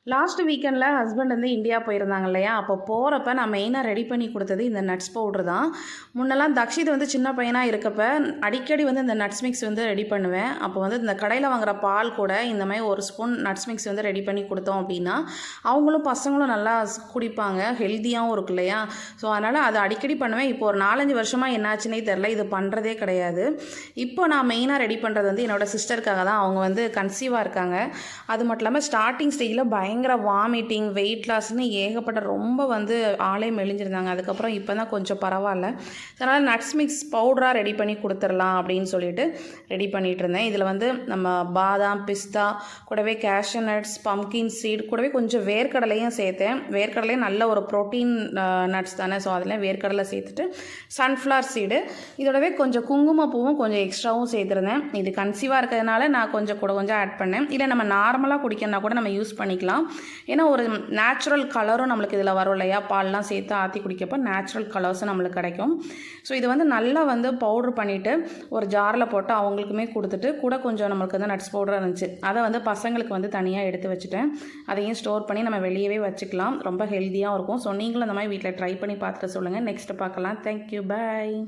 Last வீக்கெண்டில் husband வந்து India போயிருந்தாங்க இல்லையா? அப்போ போகிறப்ப நான் மெயினாக ரெடி பண்ணி கொடுத்தது இந்த நட்ஸ் பவுட்ரு தான். முன்னெல்லாம் தக்ஷித் வந்து சின்ன பையனாக இருக்கப்ப அடிக்கடி வந்து இந்த நட்ஸ் மிக்ஸ் வந்து ரெடி பண்ணுவேன். அப்போ வந்து இந்த கடையில் வாங்குகிற பால் கூட இந்த மாதிரி ஒரு ஸ்பூன் நட்ஸ் மிக்ஸ் வந்து ரெடி பண்ணி கொடுத்தோம் அப்படின்னா அவங்களும் பசங்களும் நல்லா குடிப்பாங்க. ஹெல்த்தியாகவும் இருக்கு இல்லையா? ஸோ அதனால் அதை அடிக்கடி பண்ணுவேன். இப்போ ஒரு 4-5 வருஷமாக என்னாச்சுன்னே தெரில, இது பண்ணுறதே கிடையாது. இப்போ நான் மெயினாக ரெடி பண்ணுறது வந்து என்னோடய சிஸ்டருக்காக தான். அவங்க வந்து கன்சீவாக இருக்காங்க. அது மட்டும் இல்லாமல் ஸ்டார்டிங் ஸ்டேஜில் பயங்கர வாமிட்டிங், வெயிட் லாஸ்ன்னு ஏகப்பட்ட ரொம்ப வந்து ஆளே மெலிஞ்சிருந்தாங்க. அதுக்கப்புறம் இப்போ தான் கொஞ்சம் பரவாயில்ல. அதனால் நட்ஸ் மிக்ஸ் பவுடராக ரெடி பண்ணி கொடுத்துடலாம் அப்படின்னு சொல்லிட்டு ரெடி பண்ணிகிட்டு இருந்தேன். இதில் வந்து நம்ம பாதாம், பிஸ்தா கூடவே கேஷ்யூ நட்ஸ், பம்கின் சீட் கூடவே கொஞ்சம் வேர்க்கடலையும் சேர்த்தேன். வேர்க்கடலையும் நல்ல ஒரு ப்ரோட்டீன் நட்ஸ் தானே, ஸோ அதில் வேர்க்கடலை சேர்த்துட்டு சன்ஃப்ளவர் சீடு இதோடவே கொஞ்சம் குங்குமப்பூவும் கொஞ்சம் எக்ஸ்ட்ராவும் சேர்த்துருந்தேன். இது கன்சீவாக இருக்கிறதுனால நான் கொஞ்சம் ஆட் பண்ணேன். இல்லை நம்ம நார்மலாக குடிக்கணும்னா கூட நம்ம யூஸ் பண்ணிக்கலாம். ஏன்னா ஒரு நேச்சுரல் கலரும் நம்மளுக்கு இதில் வரும் இல்லையா? பால்லாம் சேர்த்து ஆற்றி குடிக்கப்போ நேச்சுரல் கலர்ஸும் நம்மளுக்கு கிடைக்கும். ஸோ இது வந்து நல்லா வந்து பவுட்ரு பண்ணிவிட்டு ஒரு ஜாரில் போட்டு அவங்களுக்குமே கொடுத்துட்டு கூட கொஞ்சம் நம்மளுக்கு வந்து நட்ஸ் பவுடராக இருந்துச்சு, அதை வந்து பசங்களுக்கு வந்து தனியாக எடுத்து வச்சுட்டேன். அதையும் ஸ்டோர் பண்ணி நம்ம வெளியவே வச்சுக்கலாம். ரொம்ப ஹெல்த்தியாகவும் இருக்கும். ஸோ நீங்களும் அந்த மாதிரி வீட்டில் ட்ரை பண்ணி பார்த்துட்டு சொல்லுங்கள். நெக்ஸ்ட்டு பார்க்கலாம். தேங்க்யூ, பாய்.